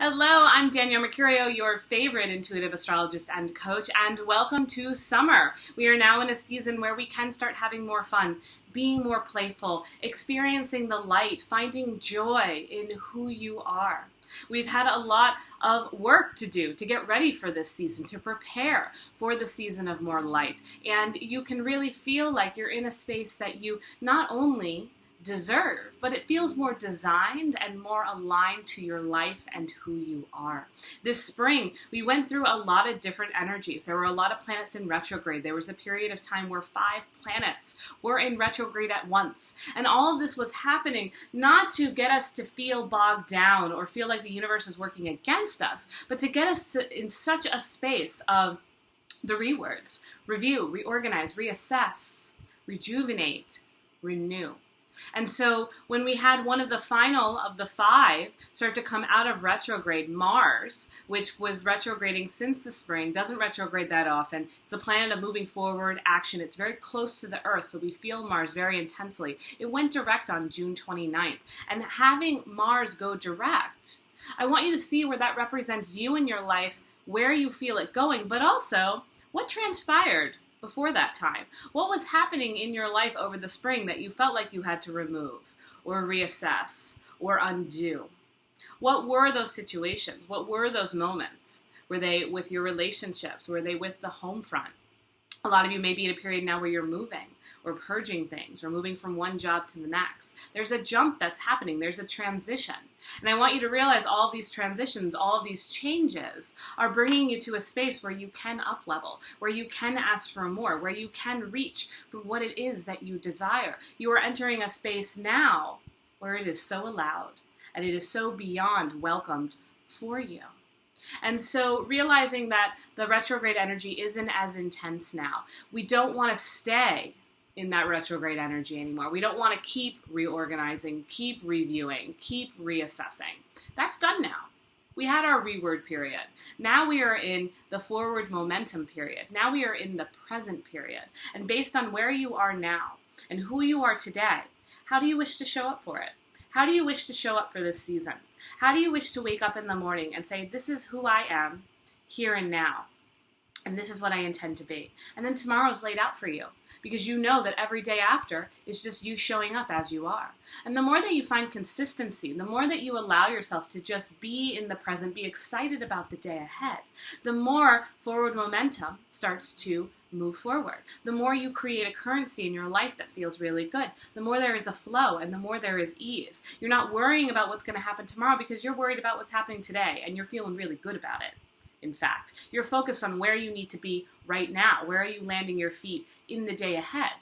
Hello, I'm Danielle Mercurio, your favorite intuitive astrologist and coach, and welcome to summer. We are now in a season where we can start having more fun, being more playful, experiencing the light, finding joy in who you are. We've had a lot of work to do to get ready for this season, to prepare for the season of more light. And you can really feel like you're in a space that you not only deserve, but it feels more designed and more aligned to your life and who you are. This spring, we went through a lot of different energies. There were a lot of planets in retrograde. There was a period of time where 5 planets were in retrograde at once. And all of this was happening not to get us to feel bogged down or feel like the universe is working against us, but to get us in such a space of the rewords: review, reorganize, reassess, rejuvenate, renew. And so when we had one of the final of the 5 start to come out of retrograde, Mars, which was retrograding since the spring, doesn't retrograde that often. It's a planet of moving forward, action. It's very close to the Earth, so we feel Mars very intensely. It went direct on June 29th. And having Mars go direct, I want you to see where that represents you in your life, where you feel it going, but also what transpired before that time. What was happening in your life over the spring that you felt like you had to remove or reassess or undo? What were those situations? What were those moments? Were they with your relationships? Were they with the home front? A lot of you may be in a period now where you're moving or purging things or moving from one job to the next. There's a jump that's happening. There's a transition. And I want you to realize all of these transitions, all of these changes are bringing you to a space where you can up-level, where you can ask for more, where you can reach for what it is that you desire. You are entering a space now where it is so allowed and it is so beyond welcomed for you. And so realizing that the retrograde energy isn't as intense now. We don't want to stay in that retrograde energy anymore. We don't want to keep reorganizing, keep reviewing, keep reassessing. That's done now. We had our reword period. Now we are in the forward momentum period. Now we are in the present period. And based on where you are now and who you are today, how do you wish to show up for it? How do you wish to show up for this season? How do you wish to wake up in the morning and say, this is who I am here and now, and this is what I intend to be? And then tomorrow's laid out for you because you know that every day after is just you showing up as you are. And the more that you find consistency, the more that you allow yourself to just be in the present, be excited about the day ahead, the more forward momentum starts to move forward. The more you create a currency in your life that feels really good, the more there is a flow and the more there is ease. You're not worrying about what's going to happen tomorrow because you're worried about what's happening today and you're feeling really good about it. In fact, you're focused on where you need to be right now. Where are you landing your feet in the day ahead?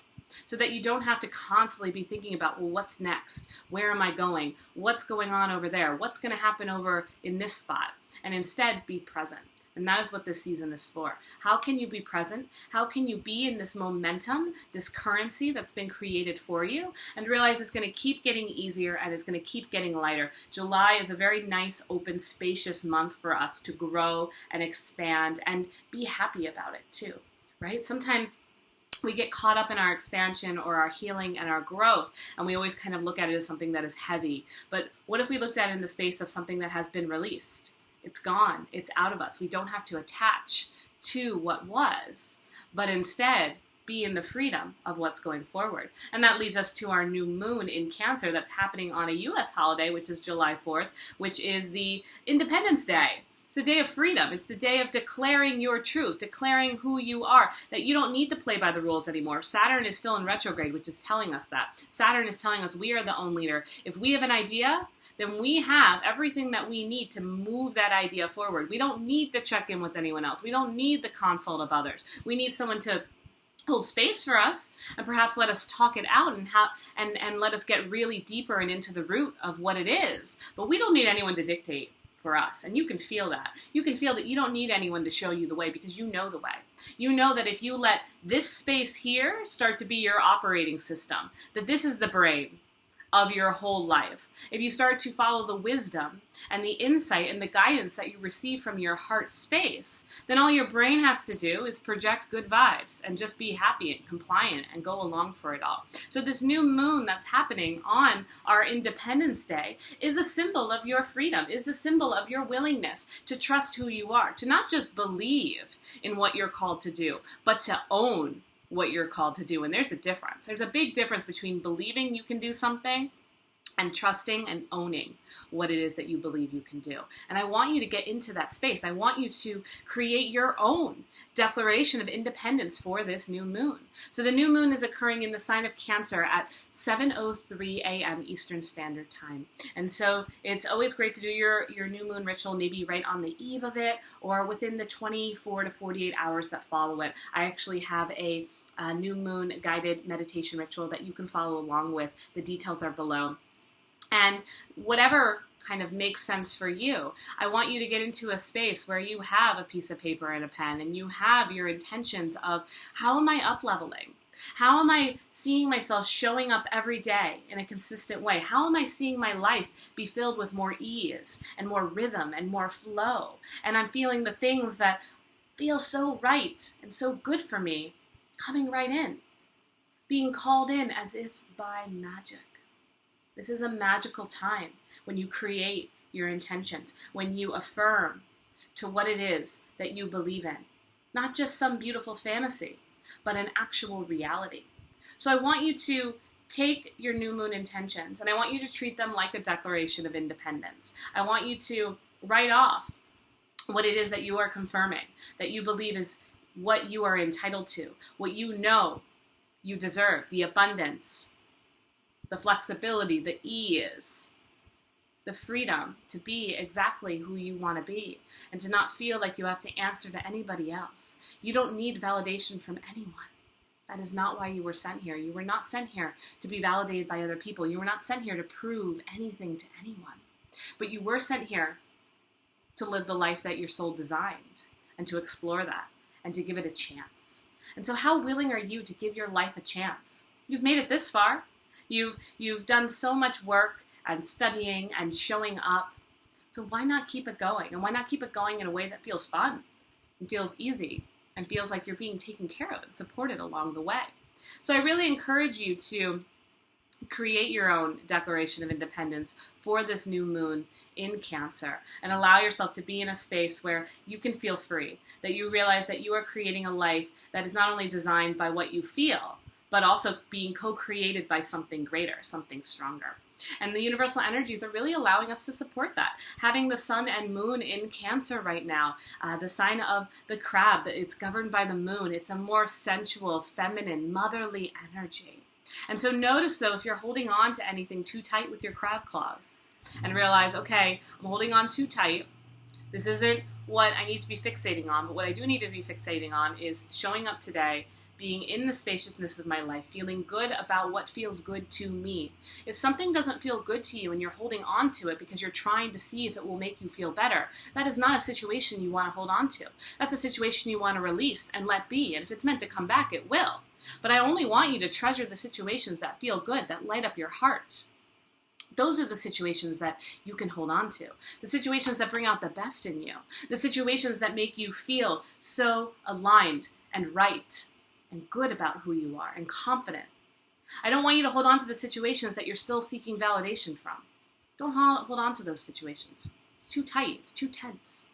So that you don't have to constantly be thinking about, well, what's next? Where am I going? What's going on over there? What's going to happen over in this spot? And instead, be present. And that is what this season is for. How can you be present? How can you be in this momentum, this currency that's been created for you, and realize it's going to keep getting easier and it's going to keep getting lighter. July is a very nice, open, spacious month for us to grow and expand and be happy about it too, right? Sometimes we get caught up in our expansion or our healing and our growth, and we always kind of look at it as something that is heavy. But what if we looked at it in the space of something that has been released? It's gone. It's out of us. We don't have to attach to what was, but instead be in the freedom of what's going forward. And that leads us to our new moon in Cancer that's happening on a U.S. holiday, which is July 4th, which is the Independence Day. It's the day of freedom. It's the day of declaring your truth, declaring who you are, that you don't need to play by the rules anymore. Saturn is still in retrograde, which is telling us that. Saturn is telling us we are the own leader. If we have an idea, then we have everything that we need to move that idea forward. We don't need to check in with anyone else. We don't need the consult of others. We need someone to hold space for us and perhaps let us talk it out and let us get really deeper and into the root of what it is. But we don't need anyone to dictate for us. And you can feel that. You can feel that you don't need anyone to show you the way because you know the way. You know that if you let this space here start to be your operating system, that this is the brain, of your whole life. If you start to follow the wisdom and the insight and the guidance that you receive from your heart space, then all your brain has to do is project good vibes and just be happy and compliant and go along for it all. So this new moon that's happening on our Independence Day is a symbol of your freedom, is a symbol of your willingness to trust who you are, to not just believe in what you're called to do, but to own what you're called to do. And there's a difference. There's a big difference between believing you can do something and trusting and owning what it is that you believe you can do. And I want you to get into that space. I want you to create your own declaration of independence for this new moon. So the new moon is occurring in the sign of Cancer at 7:03 a.m. Eastern Standard Time. And so it's always great to do your new moon ritual maybe right on the eve of it or within the 24 to 48 hours that follow it. I actually have a new moon guided meditation ritual that you can follow along with. The details are below. And whatever kind of makes sense for you, I want you to get into a space where you have a piece of paper and a pen and you have your intentions of how am I up-leveling? How am I seeing myself showing up every day in a consistent way? How am I seeing my life be filled with more ease and more rhythm and more flow? And I'm feeling the things that feel so right and so good for me coming right in, being called in as if by magic. This is a magical time when you create your intentions, when you affirm to what it is that you believe in. Not just some beautiful fantasy, but an actual reality. So I want you to take your new moon intentions and I want you to treat them like a declaration of independence. I want you to write off what it is that you are confirming, that you believe is what you are entitled to, what you know you deserve, the abundance, the flexibility, the ease, the freedom to be exactly who you want to be and to not feel like you have to answer to anybody else. You don't need validation from anyone. That is not why you were sent here. You were not sent here to be validated by other people. You were not sent here to prove anything to anyone. But you were sent here to live the life that your soul designed and to explore that and to give it a chance. And so how willing are you to give your life a chance? You've made it this far. You've done so much work and studying and showing up. So why not keep it going? And why not keep it going in a way that feels fun and feels easy and feels like you're being taken care of and supported along the way? So I really encourage you to create your own declaration of independence for this new moon in Cancer and allow yourself to be in a space where you can feel free, that you realize that you are creating a life that is not only designed by what you feel, but also being co-created by something greater, something stronger. And the universal energies are really allowing us to support that. Having the sun and moon in Cancer right now, the sign of the crab, that it's governed by the moon. It's a more sensual, feminine, motherly energy. And so notice, though, if you're holding on to anything too tight with your crab claws and realize, okay, I'm holding on too tight. This isn't what I need to be fixating on, but what I do need to be fixating on is showing up today, being in the spaciousness of my life, feeling good about what feels good to me. If something doesn't feel good to you and you're holding on to it because you're trying to see if it will make you feel better, that is not a situation you want to hold on to. That's a situation you want to release and let be. And if it's meant to come back, it will. But I only want you to treasure the situations that feel good, that light up your heart. Those are the situations that you can hold on to. The situations that bring out the best in you. The situations that make you feel so aligned and right and good about who you are and confident. I don't want you to hold on to the situations that you're still seeking validation from. Don't hold on to those situations. It's too tight. It's too tense.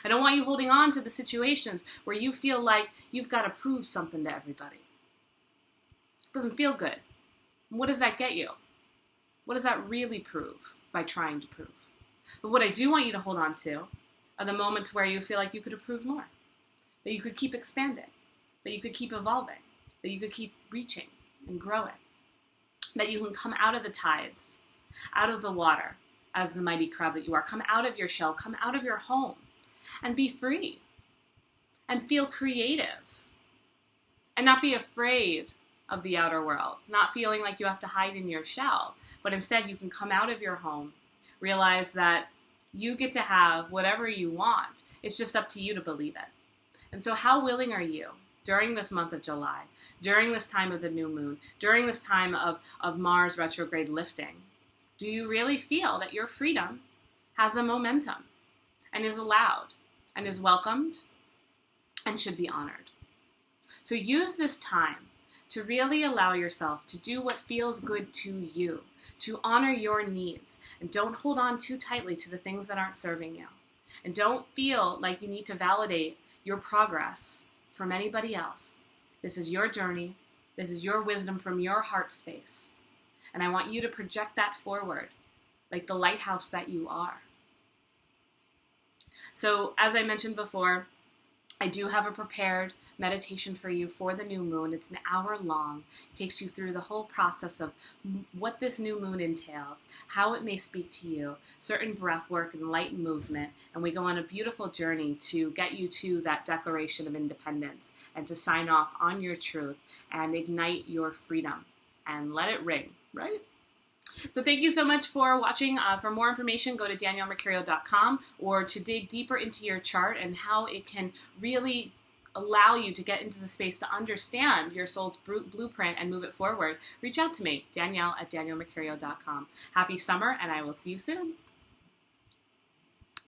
I don't want you holding on to the situations where you feel like you've got to prove something to everybody. It doesn't feel good. And what does that get you? What does that really prove by trying to prove? But what I do want you to hold on to are the moments where you feel like you could have proved more, that you could keep expanding, that you could keep evolving, that you could keep reaching and growing, that you can come out of the tides, out of the water as the mighty crab that you are. Come out of your shell, come out of your home and be free and feel creative and not be afraid of the outer world, not feeling like you have to hide in your shell, but instead you can come out of your home, realize that you get to have whatever you want. It's just up to you to believe it. And so how willing are you during this month of July, during this time of the new moon, during this time of Mars retrograde lifting? Do you really feel that your freedom has a momentum and is allowed and is welcomed and should be honored? So use this time to really allow yourself to do what feels good to you, to honor your needs, and don't hold on too tightly to the things that aren't serving you. And don't feel like you need to validate your progress from anybody else. This is your journey. This is your wisdom from your heart space. And I want you to project that forward like the lighthouse that you are. So as I mentioned before, I do have a prepared meditation for you for the new moon. It's an hour long. It takes you through the whole process of what this new moon entails, how it may speak to you, certain breath work and light movement, and we go on a beautiful journey to get you to that Declaration of Independence and to sign off on your truth and ignite your freedom and let it ring, right? So thank you so much for watching. For more information, go to daniellemercurio.com, or to dig deeper into your chart and how it can really allow you to get into the space to understand your soul's blueprint and move it forward, reach out to me, Danielle at daniellemercurio.com. Happy summer, and I will see you soon.